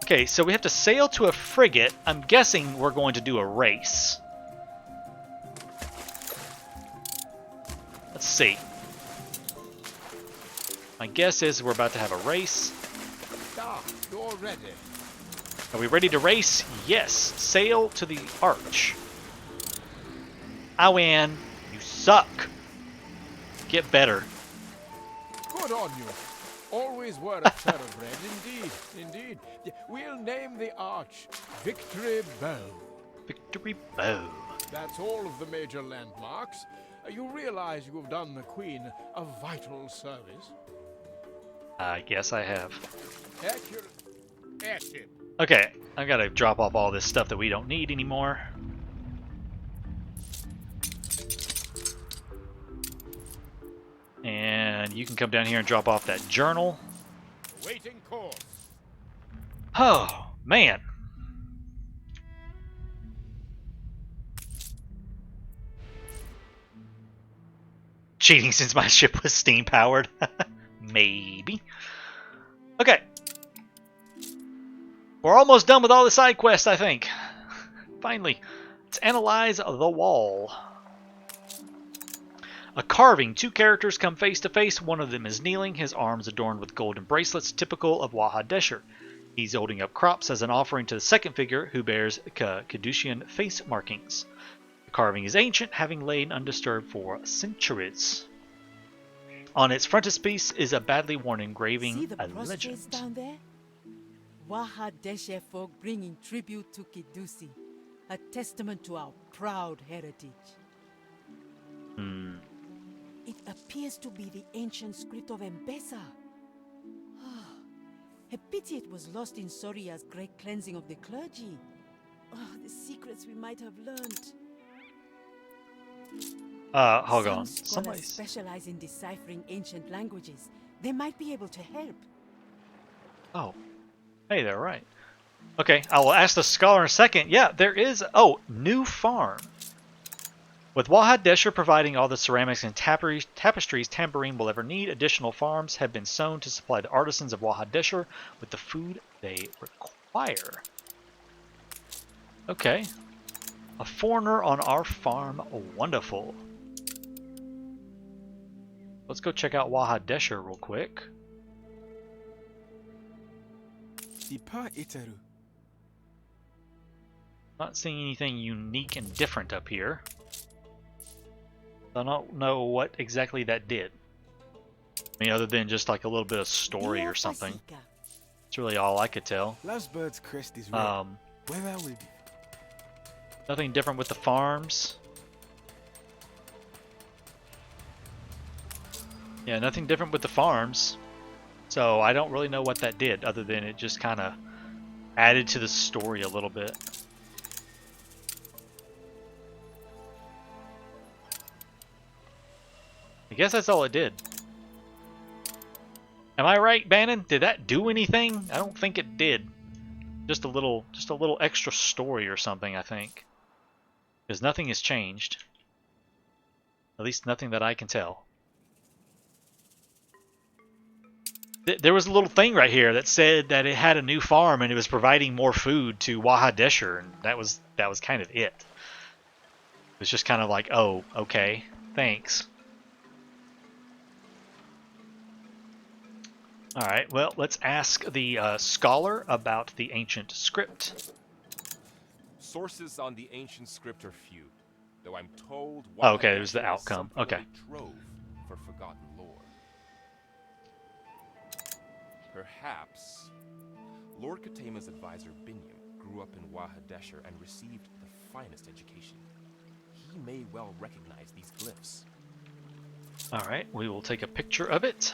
Speaker 1: Okay, so we have to sail to a frigate. I'm guessing we're going to do a race. Let's see. My guess is we're about to have a race.
Speaker 3: Ah, you're ready.
Speaker 1: Are we ready to race? Yes. Sail to the arch. I win. You suck. Get better.
Speaker 3: Good on you. Always were a thoroughbred, indeed, indeed. We'll name the arch Victory Bow.
Speaker 1: Victory Bow.
Speaker 3: That's all of the major landmarks. You realize you have done the Queen a vital service?
Speaker 1: I guess I have.
Speaker 3: Accurate. Accurate.
Speaker 1: Okay, I gotta drop off all this stuff that we don't need anymore. And you can come down here and drop off that journal.
Speaker 3: Waiting course.
Speaker 1: Oh, man. Cheating since my ship was steam powered. Maybe. Okay. We're almost done with all the side quests, I think. Finally. Let's analyze the wall. A carving. Two characters come face to face. One of them is kneeling, his arms adorned with golden bracelets typical of Wahadesher. He's holding up crops as an offering to the second figure, who bears Caducean face markings. The carving is ancient, having lain undisturbed for centuries. On its frontispiece is a badly worn engraving,
Speaker 5: See the
Speaker 1: a
Speaker 5: prostrates
Speaker 1: legend.
Speaker 5: down there? Wahadeshe folk bringing tribute to Kidusi, a testament to our proud heritage. It appears to be the ancient script of Embessa. A pity it was lost in Soria's great cleansing of the clergy. The secrets we might have learned.
Speaker 1: Hold
Speaker 5: Some
Speaker 1: on.
Speaker 5: scholars
Speaker 1: Somebody's...
Speaker 5: specialize in deciphering ancient languages. They might be able to help.
Speaker 1: Oh. Hey, they're right. Okay, I will ask the scholar in a second. Yeah, there is... Oh, new farm. With Wahadesher providing all the ceramics and tapestries Tambourine will ever need, additional farms have been sown to supply the artisans of Wahadesher with the food they require. Okay. A foreigner on our farm. Wonderful. Let's go check out Wahadesher real quick.
Speaker 2: Ipa Iteru.
Speaker 1: Not seeing anything unique and different up here. I don't know what exactly that did. I mean, other than just like a little bit of story or something. That's really all I could tell.
Speaker 2: Last bird's crest is red. Where that will be.
Speaker 1: Nothing different with the farms. Yeah, nothing different with the farms. So I don't really know what that did, other than it just kind of added to the story a little bit. I guess that's all it did. Am I right, Bannon? Did that do anything? I don't think it did. Just a little extra story or something, I think. Because nothing has changed. At least nothing that I can tell. There was a little thing right here that said that it had a new farm and it was providing more food to Wahadesher, and that was kind of it. It was just kind of like, oh, okay, thanks. Alright, well, let's ask the scholar about the ancient script.
Speaker 8: Sources on the ancient script are few, though I'm told
Speaker 1: oh, okay, it was the outcome. Okay.
Speaker 8: Trove for forgotten lore. Perhaps Lord Katema's advisor Binyam grew up in Wahadesher and received the finest education. He may well recognize these glyphs.
Speaker 1: Alright, we will take a picture of it.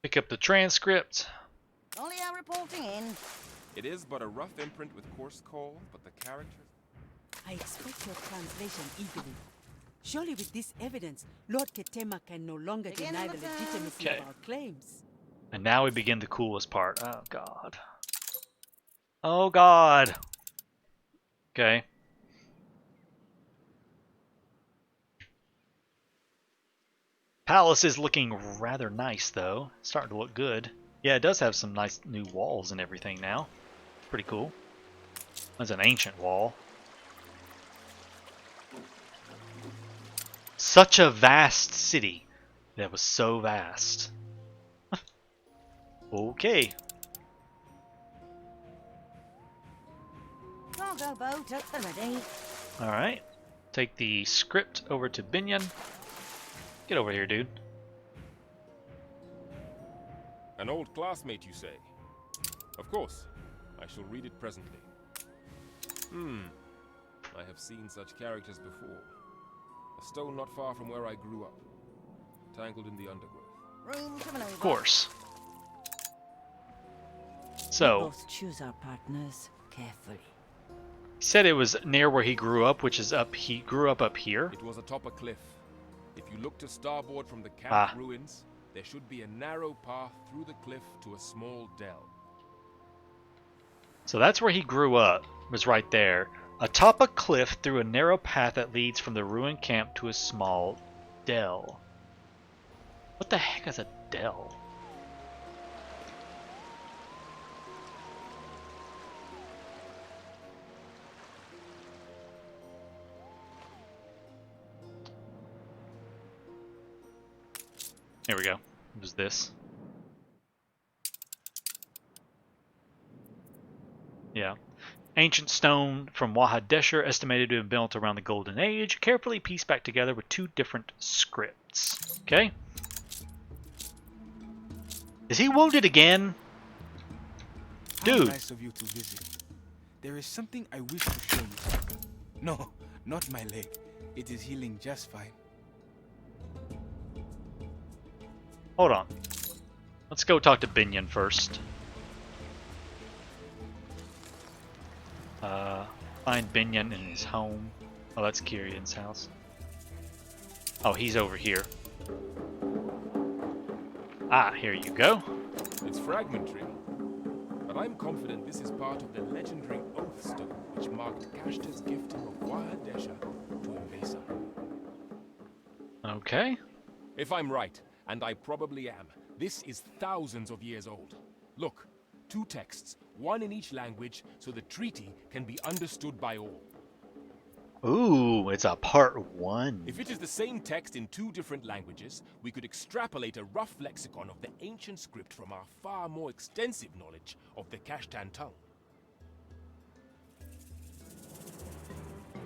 Speaker 1: Pick up the transcript.
Speaker 9: Only are reporting in.
Speaker 8: It is but a rough imprint with coarse coal, but the characters...
Speaker 5: I expect your translation eagerly. Surely with this evidence, Lord Ketema can no longer deny the legitimacy of our claims.
Speaker 1: And now we begin the coolest part. Oh, God. Oh, God. Okay. Palace is looking rather nice, though. It's starting to look good. Yeah, it does have some nice new walls and everything now. Pretty cool. That's an ancient wall. Such a vast city. That was so vast. Okay.
Speaker 9: Cargo boat at the ready.
Speaker 1: Alright. Take the script over to Binyan. Get over here, dude.
Speaker 8: An old classmate, you say? Of course. I shall read it presently. I have seen such characters before. A stone not far from where I grew up. Tangled in the undergrowth.
Speaker 9: Room to maneuver.
Speaker 1: Of course.
Speaker 5: We
Speaker 1: So,
Speaker 5: both choose our partners carefully.
Speaker 1: he said it was near where he grew up, which is up. He grew up here.
Speaker 8: It was atop a cliff. If you look to starboard from the camp
Speaker 1: Ah.
Speaker 8: ruins, there should be a narrow path through the cliff to a small dell.
Speaker 1: So that's where he grew up, was right there. Atop a cliff through a narrow path that leads from the ruined camp to a small dell. What the heck is a dell? Here we go. It was this. Yeah. Ancient stone from Wahadesher, estimated to have been built around the Golden Age, carefully pieced back together with two different scripts. Okay. Is he wounded again?
Speaker 2: How
Speaker 1: Dude.
Speaker 2: nice of you to visit. There is something I wish to show you. No, not my leg. It is healing just fine.
Speaker 1: Hold on. Let's go talk to Binyan first. Find Binyan in his home. Oh, that's Kirian's house. Oh, he's over here. Ah, here you go.
Speaker 8: It's fragmentary, but I'm confident this is part of the legendary Oath Stone which marked Kashta's gifting of Wahadesha to Invasa.
Speaker 1: Okay.
Speaker 8: If I'm right, and I probably am, this is thousands of years old. Look, two texts, one in each language, so the treaty can be understood by all.
Speaker 1: Ooh, it's a part 1.
Speaker 8: If it is the same text in 2 different languages, we could extrapolate a rough lexicon of the ancient script from our far more extensive knowledge of the Kashtan tongue.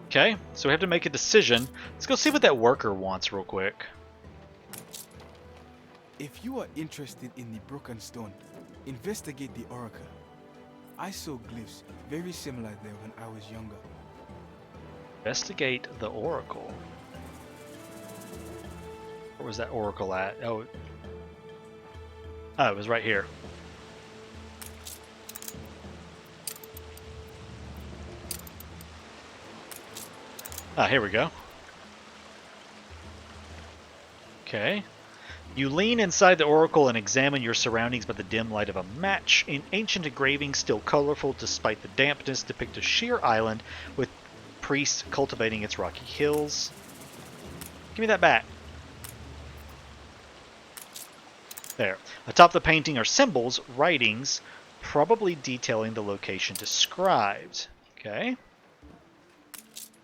Speaker 1: Okay, so we have to make a decision. Let's go see what that worker wants real quick.
Speaker 2: If you are interested in the broken stone, investigate the oracle. I saw glyphs very similar there when I was younger.
Speaker 1: Investigate the oracle. Where was that oracle at? Oh, it was right here. Ah, here we go. Okay. You lean inside the oracle and examine your surroundings by the dim light of a match. In ancient engravings, still colorful despite the dampness, depict a sheer island with priests cultivating its rocky hills. Give me that back. There. Atop the painting are symbols, writings, probably detailing the location described. Okay.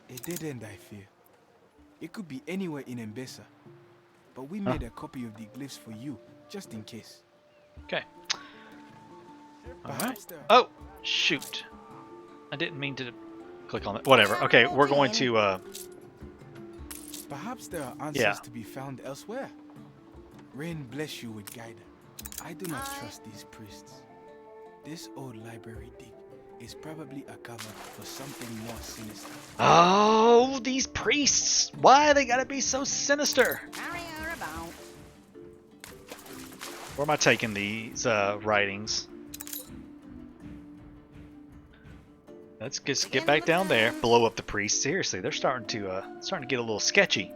Speaker 2: A dead end, I fear. It could be anywhere in Mbesa, but we made a copy of the glyphs for you, just in case.
Speaker 1: Okay. Alright.
Speaker 2: Perhaps there
Speaker 1: Oh, shoot. I didn't mean to click on it. Whatever. Okay, we're going to,
Speaker 2: Perhaps there are answers to be found elsewhere. Rain bless you with guidance. I do not trust these priests. This old library dig is probably a cover for something more sinister.
Speaker 1: Oh, these priests! Why they gotta be so sinister?
Speaker 9: Carry her about.
Speaker 1: Where am I taking these writings? Let's just get back down there. Blow up the priests. Seriously, they're starting to get a little sketchy.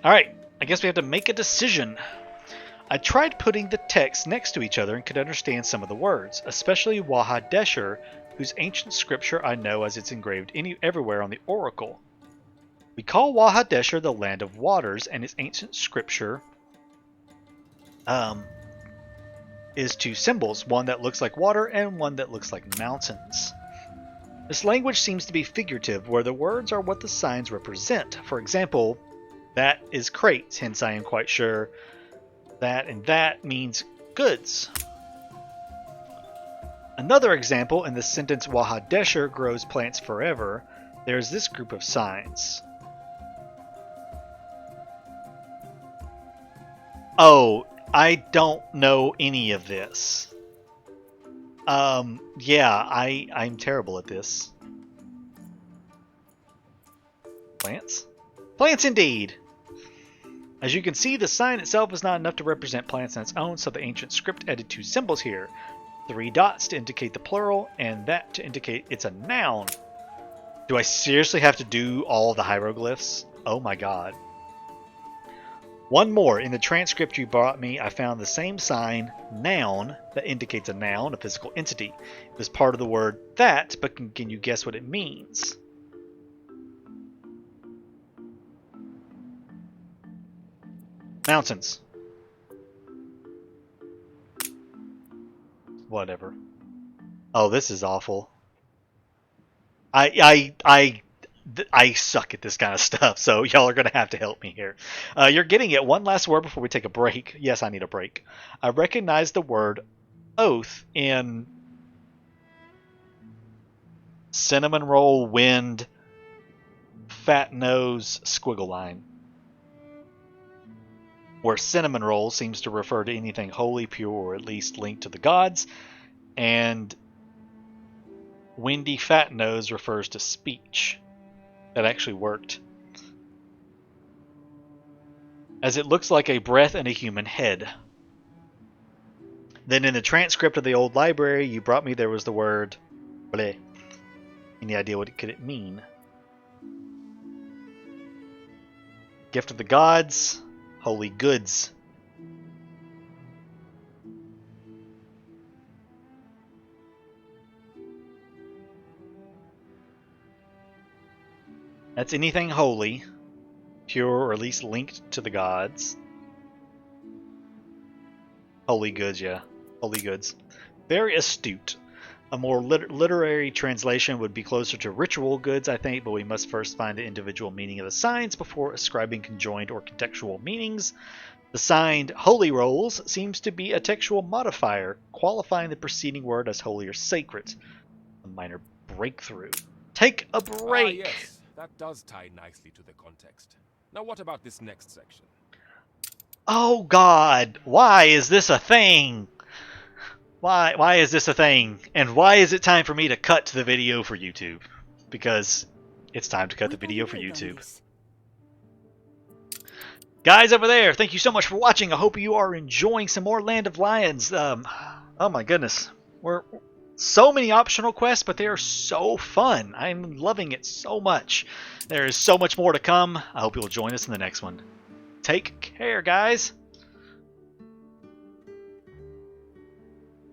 Speaker 1: All right, I guess we have to make a decision. I tried putting the texts next to each other and could understand some of the words, especially Wahadesher, whose ancient scripture I know as it's engraved everywhere on the oracle. We call Wahadesher the land of waters, and its ancient scripture is 2 symbols, one that looks like water and one that looks like mountains. This language seems to be figurative, where the words are what the signs represent. For example, that is crates, hence I am quite sure that and that means goods. Another example, in the sentence Wahadesher grows plants forever, there's this group of signs. Oh, I don't know any of this. Yeah, I'm terrible at this. Plants? Plants indeed! As you can see, the sign itself is not enough to represent plants on its own, so the ancient script added 2 symbols here. 3 dots to indicate the plural, and that to indicate it's a noun. Do I seriously have to do all the hieroglyphs? Oh my god. One more. In the transcript you brought me, I found the same sign, noun, that indicates a noun, a physical entity. It was part of the word that, but can you guess what it means? Mountains. Whatever. Oh, this is awful. I suck at this kind of stuff, so y'all are going to have to help me here. You're getting it. One last word before we take a break. Yes, I need a break. I recognize the word oath in cinnamon roll, wind, fat nose, squiggle line. Where cinnamon roll seems to refer to anything holy, pure, or at least linked to the gods, and windy fat nose refers to speech. That actually worked. As it looks like a breath in a human head. Then in the transcript of the old library you brought me, there was the word bleh. Any idea what could it mean? Gift of the gods. Holy goods. That's anything holy, pure, or at least linked to the gods. Holy goods, yeah. Holy goods. Very astute. A more literary translation would be closer to ritual goods, I think, but we must first find the individual meaning of the signs before ascribing conjoined or contextual meanings. The signed holy rolls seems to be a textual modifier, qualifying the preceding word as holy or sacred. A minor breakthrough. Take a break!
Speaker 8: Yes, that does tie nicely to the context. Now what about this next section?
Speaker 1: Oh God, why is this a thing? Why is this a thing? And why is it time for me to cut the video for YouTube? Because it's time to cut the video for YouTube. Guys over there, thank you so much for watching. I hope you are enjoying some more Land of Lions. Oh my goodness. We're so many optional quests, but they are so fun. I'm loving it so much. There is so much more to come. I hope you'll join us in the next one. Take care, guys.